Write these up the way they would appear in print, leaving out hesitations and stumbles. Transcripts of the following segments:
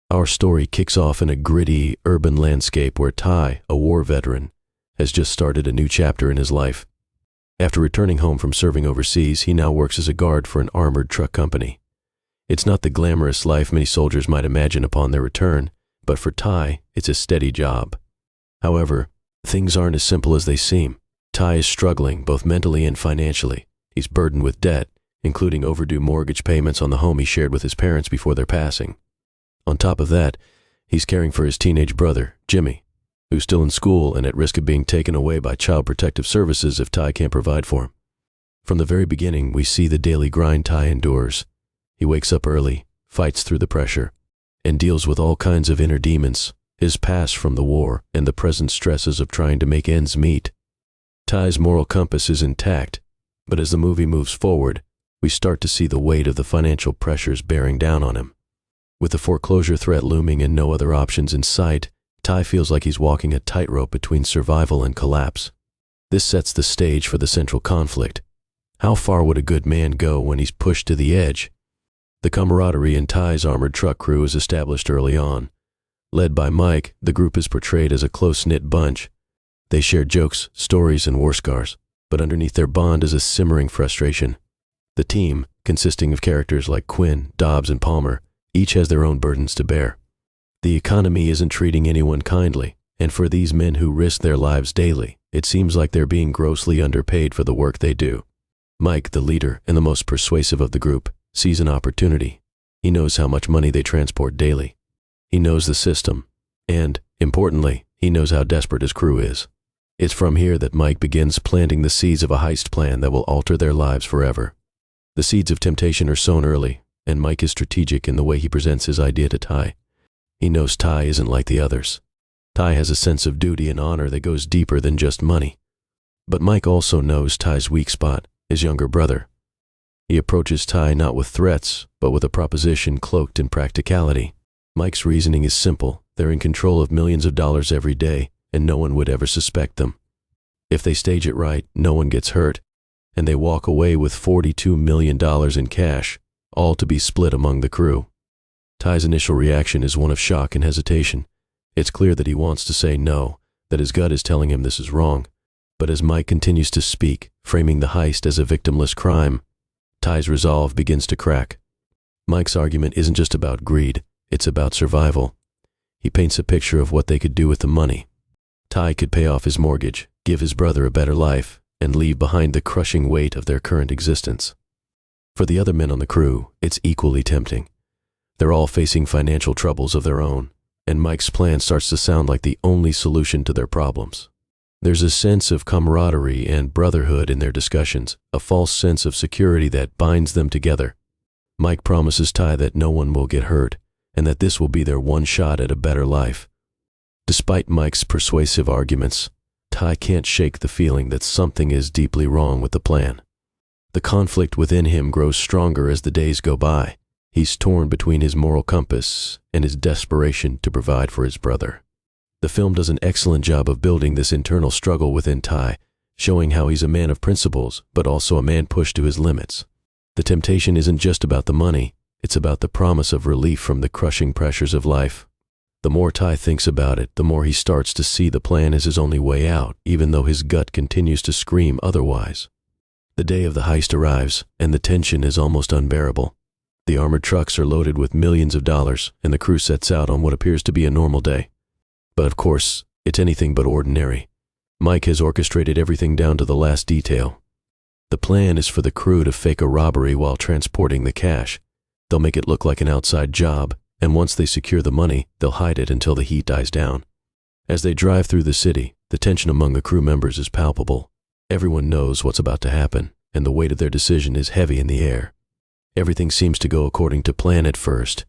Our story kicks off in a gritty, urban landscape where Ty, a war veteran, has just started a new chapter in his life. After returning home from serving overseas, he now works as a guard for an armored truck company. It's not the glamorous life many soldiers might imagine upon their return, but for Ty, it's a steady job. However, things aren't as simple as they seem. Ty is struggling both mentally and financially. He's burdened with debt, including overdue mortgage payments on the home he shared with his parents before their passing. On top of that, he's caring for his teenage brother, Jimmy, who's still in school and at risk of being taken away by Child Protective Services if Ty can't provide for him. From the very beginning, we see the daily grind Ty endures. He wakes up early, fights through the pressure, and deals with all kinds of inner demons, his past from the war and the present stresses of trying to make ends meet. Ty's moral compass is intact, but as the movie moves forward, we start to see the weight of the financial pressures bearing down on him. With the foreclosure threat looming and no other options in sight, Ty feels like he's walking a tightrope between survival and collapse. This sets the stage for the central conflict. How far would a good man go when he's pushed to the edge? The camaraderie in Ty's armored truck crew is established early on. Led by Mike, the group is portrayed as a close-knit bunch. They share jokes, stories, and war scars, but underneath their bond is a simmering frustration. The team, consisting of characters like Quinn, Dobbs, and Palmer, each has their own burdens to bear. The economy isn't treating anyone kindly, and for these men who risk their lives daily, it seems like they're being grossly underpaid for the work they do. Mike, the leader and the most persuasive of the group, sees an opportunity. He knows how much money they transport daily. He knows the system, and, importantly, he knows how desperate his crew is. It's from here that Mike begins planting the seeds of a heist plan that will alter their lives forever. The seeds of temptation are sown early, and Mike is strategic in the way he presents his idea to Ty. He knows Ty isn't like the others. Ty has a sense of duty and honor that goes deeper than just money. But Mike also knows Ty's weak spot, his younger brother. He approaches Ty not with threats, but with a proposition cloaked in practicality. Mike's reasoning is simple. They're in control of millions of dollars every day, and no one would ever suspect them. If they stage it right, no one gets hurt, and they walk away with $42 million in cash, all to be split among the crew. Ty's initial reaction is one of shock and hesitation. It's clear that he wants to say no, that his gut is telling him this is wrong. But as Mike continues to speak, framing the heist as a victimless crime, Ty's resolve begins to crack. Mike's argument isn't just about greed, it's about survival. He paints a picture of what they could do with the money. Ty could pay off his mortgage, give his brother a better life, and leave behind the crushing weight of their current existence. For the other men on the crew, it's equally tempting. They're all facing financial troubles of their own, and Mike's plan starts to sound like the only solution to their problems. There's a sense of camaraderie and brotherhood in their discussions, a false sense of security that binds them together. Mike promises Ty that no one will get hurt, and that this will be their one shot at a better life. Despite Mike's persuasive arguments, Ty can't shake the feeling that something is deeply wrong with the plan. The conflict within him grows stronger as the days go by. He's torn between his moral compass and his desperation to provide for his brother. The film does an excellent job of building this internal struggle within Ty, showing how he's a man of principles, but also a man pushed to his limits. The temptation isn't just about the money, it's about the promise of relief from the crushing pressures of life. The more Ty thinks about it, the more he starts to see the plan as his only way out, even though his gut continues to scream otherwise. The day of the heist arrives, and the tension is almost unbearable. The armored trucks are loaded with millions of dollars, and the crew sets out on what appears to be a normal day. But of course, it's anything but ordinary. Mike has orchestrated everything down to the last detail. The plan is for the crew to fake a robbery while transporting the cash. They'll make it look like an outside job, and once they secure the money, they'll hide it until the heat dies down. As they drive through the city, the tension among the crew members is palpable. Everyone knows what's about to happen, and the weight of their decision is heavy in the air. Everything seems to go according to plan at first.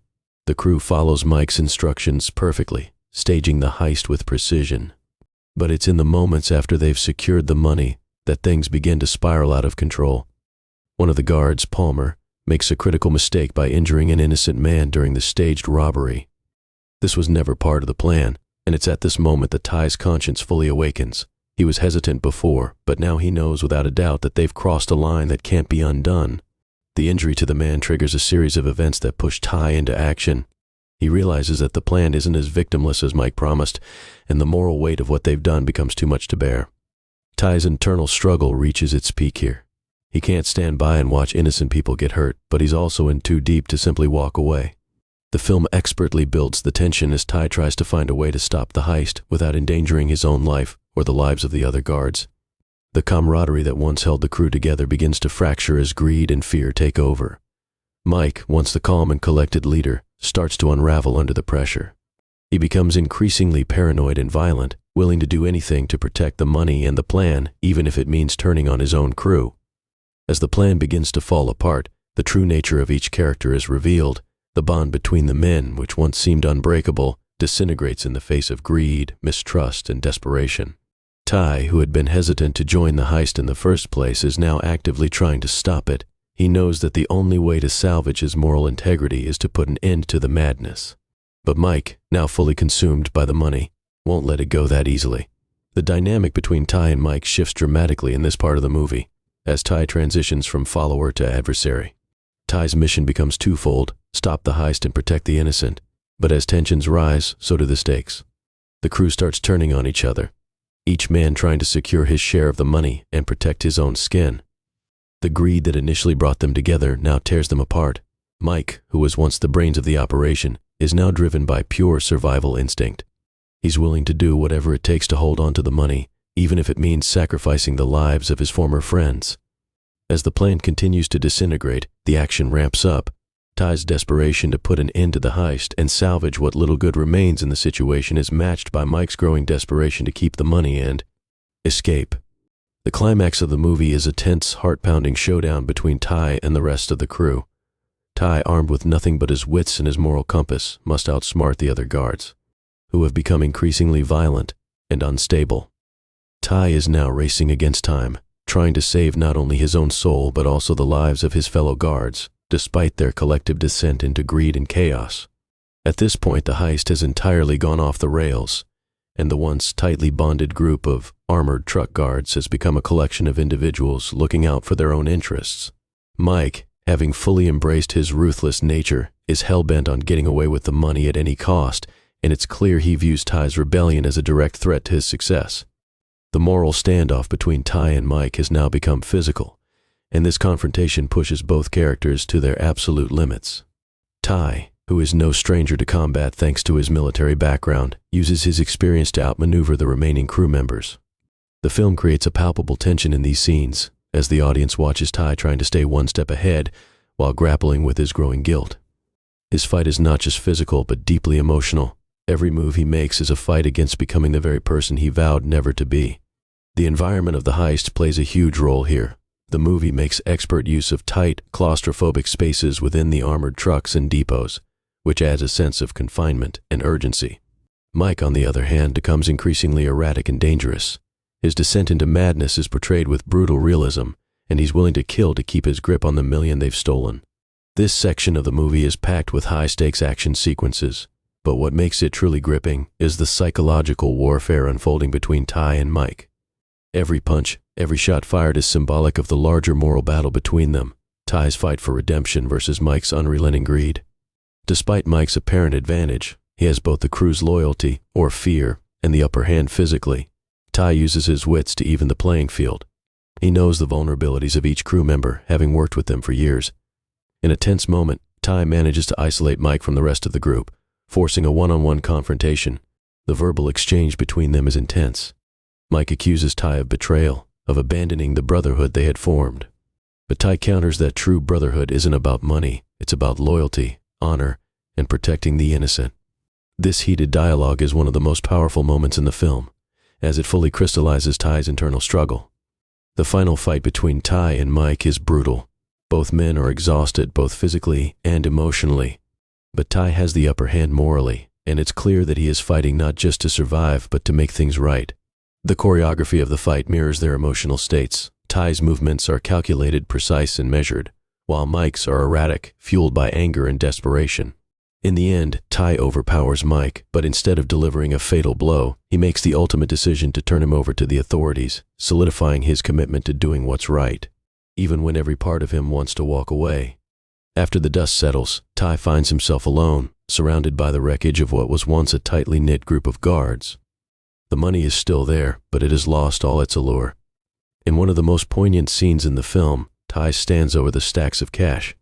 The crew follows Mike's instructions perfectly, staging the heist with precision. But it's in the moments after they've secured the money that things begin to spiral out of control. One of the guards, Palmer, makes a critical mistake by injuring an innocent man during the staged robbery. This was never part of the plan, and it's at this moment that Ty's conscience fully awakens. He was hesitant before, but now he knows without a doubt that they've crossed a line that can't be undone. The injury to the man triggers a series of events that push Ty into action. He realizes that the plan isn't as victimless as Mike promised, and the moral weight of what they've done becomes too much to bear. Ty's internal struggle reaches its peak here. He can't stand by and watch innocent people get hurt, but he's also in too deep to simply walk away. The film expertly builds the tension as Ty tries to find a way to stop the heist without endangering his own life or the lives of the other guards. The camaraderie that once held the crew together begins to fracture as greed and fear take over. Mike, once the calm and collected leader, starts to unravel under the pressure. He becomes increasingly paranoid and violent, willing to do anything to protect the money and the plan, even if it means turning on his own crew. As the plan begins to fall apart, the true nature of each character is revealed. The bond between the men, which once seemed unbreakable, disintegrates in the face of greed, mistrust, and desperation. Ty, who had been hesitant to join the heist in the first place, is now actively trying to stop it. He knows that the only way to salvage his moral integrity is to put an end to the madness. But Mike, now fully consumed by the money, won't let it go that easily. The dynamic between Ty and Mike shifts dramatically in this part of the movie, as Ty transitions from follower to adversary. Ty's mission becomes twofold: stop the heist and protect the innocent. But as tensions rise, so do the stakes. The crew starts turning on each other, each man trying to secure his share of the money and protect his own skin. The greed that initially brought them together now tears them apart. Mike, who was once the brains of the operation, is now driven by pure survival instinct. He's willing to do whatever it takes to hold on to the money, even if it means sacrificing the lives of his former friends. As the plan continues to disintegrate, the action ramps up. Ty's desperation to put an end to the heist and salvage what little good remains in the situation is matched by Mike's growing desperation to keep the money and escape. The climax of the movie is a tense, heart-pounding showdown between Ty and the rest of the crew. Ty, armed with nothing but his wits and his moral compass, must outsmart the other guards, who have become increasingly violent and unstable. Ty is now racing against time, trying to save not only his own soul but also the lives of his fellow guards, despite their collective descent into greed and chaos. At this point, the heist has entirely gone off the rails, and the once tightly bonded group of armored truck guards has become a collection of individuals looking out for their own interests. Mike, having fully embraced his ruthless nature, is hell-bent on getting away with the money at any cost, and it's clear he views Ty's rebellion as a direct threat to his success. The moral standoff between Ty and Mike has now become physical, and this confrontation pushes both characters to their absolute limits. Ty, who is no stranger to combat thanks to his military background, uses his experience to outmaneuver the remaining crew members. The film creates a palpable tension in these scenes, as the audience watches Ty trying to stay one step ahead while grappling with his growing guilt. His fight is not just physical but deeply emotional. Every move he makes is a fight against becoming the very person he vowed never to be. The environment of the heist plays a huge role here. The movie makes expert use of tight, claustrophobic spaces within the armored trucks and depots, which adds a sense of confinement and urgency. Mike, on the other hand, becomes increasingly erratic and dangerous. His descent into madness is portrayed with brutal realism, and he's willing to kill to keep his grip on the million they've stolen. This section of the movie is packed with high-stakes action sequences, but what makes it truly gripping is the psychological warfare unfolding between Ty and Mike. Every punch, every shot fired is symbolic of the larger moral battle between them, Ty's fight for redemption versus Mike's unrelenting greed. Despite Mike's apparent advantage, he has both the crew's loyalty, or fear, and the upper hand physically. Ty uses his wits to even the playing field. He knows the vulnerabilities of each crew member, having worked with them for years. In a tense moment, Ty manages to isolate Mike from the rest of the group, forcing a one-on-one confrontation. The verbal exchange between them is intense. Mike accuses Ty of betrayal, of abandoning the brotherhood they had formed. But Ty counters that true brotherhood isn't about money, it's about loyalty, honor, and protecting the innocent. This heated dialogue is one of the most powerful moments in the film, as it fully crystallizes Ty's internal struggle. The final fight between Ty and Mike is brutal. Both men are exhausted, both physically and emotionally. But Ty has the upper hand morally, and it's clear that he is fighting not just to survive, but to make things right. The choreography of the fight mirrors their emotional states. Ty's movements are calculated, precise, and measured, while Mike's are erratic, fueled by anger and desperation. In the end, Ty overpowers Mike, but instead of delivering a fatal blow, he makes the ultimate decision to turn him over to the authorities, solidifying his commitment to doing what's right, even when every part of him wants to walk away. After the dust settles, Ty finds himself alone, surrounded by the wreckage of what was once a tightly knit group of guards. The money is still there, but it has lost all its allure. In one of the most poignant scenes in the film, Ty stands over the stacks of cash,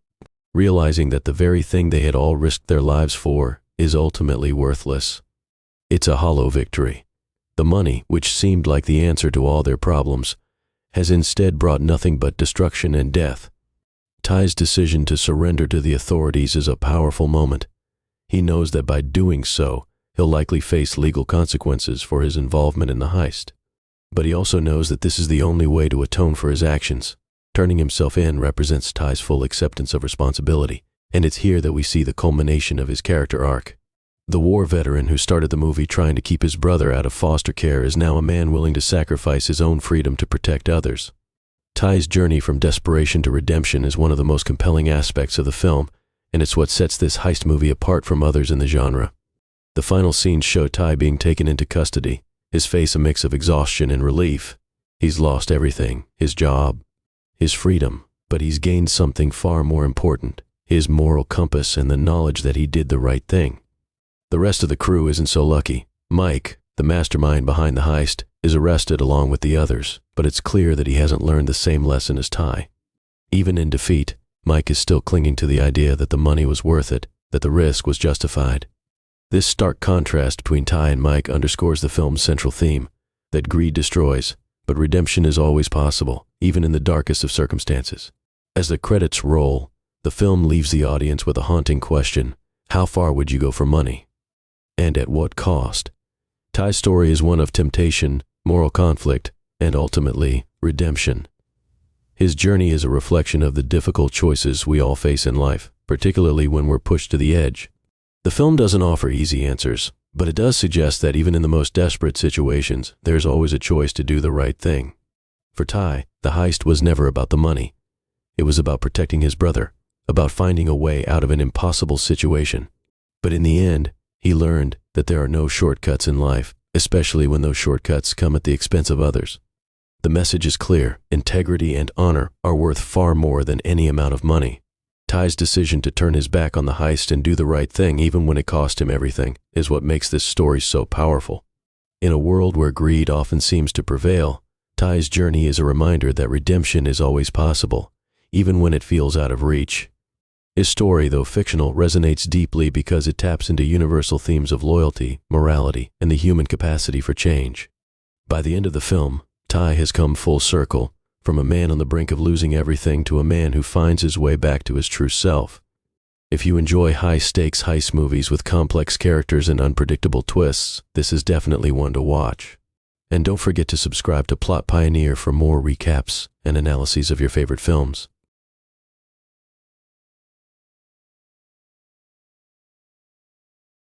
realizing that the very thing they had all risked their lives for is ultimately worthless. It's a hollow victory. The money, which seemed like the answer to all their problems, has instead brought nothing but destruction and death. Ty's decision to surrender to the authorities is a powerful moment. He knows that by doing so, he'll likely face legal consequences for his involvement in the heist. But he also knows that this is the only way to atone for his actions. Turning himself in represents Ty's full acceptance of responsibility, and it's here that we see the culmination of his character arc. The war veteran who started the movie trying to keep his brother out of foster care is now a man willing to sacrifice his own freedom to protect others. Ty's journey from desperation to redemption is one of the most compelling aspects of the film, and it's what sets this heist movie apart from others in the genre. The final scenes show Ty being taken into custody, his face a mix of exhaustion and relief. He's lost everything, his job, his freedom, but he's gained something far more important, his moral compass and the knowledge that he did the right thing. The rest of the crew isn't so lucky. Mike, the mastermind behind the heist, is arrested along with the others, but it's clear that he hasn't learned the same lesson as Ty. Even in defeat, Mike is still clinging to the idea that the money was worth it, that the risk was justified. This stark contrast between Ty and Mike underscores the film's central theme, that greed destroys, but redemption is always possible, even in the darkest of circumstances. As the credits roll, the film leaves the audience with a haunting question: how far would you go for money? And at what cost? Ty's story is one of temptation, moral conflict, and ultimately, redemption. His journey is a reflection of the difficult choices we all face in life, particularly when we're pushed to the edge. The film doesn't offer easy answers, but it does suggest that even in the most desperate situations, there's always a choice to do the right thing. For Ty, the heist was never about the money. It was about protecting his brother, about finding a way out of an impossible situation. But in the end, he learned that there are no shortcuts in life, especially when those shortcuts come at the expense of others. The message is clear: integrity and honor are worth far more than any amount of money. Ty's decision to turn his back on the heist and do the right thing, even when it cost him everything, is what makes this story so powerful. In a world where greed often seems to prevail, Ty's journey is a reminder that redemption is always possible, even when it feels out of reach. His story, though fictional, resonates deeply because it taps into universal themes of loyalty, morality, and the human capacity for change. By the end of the film, Ty has come full circle, from a man on the brink of losing everything to a man who finds his way back to his true self. If you enjoy high-stakes heist movies with complex characters and unpredictable twists, this is definitely one to watch. And don't forget to subscribe to Plot Pioneer for more recaps and analyses of your favorite films.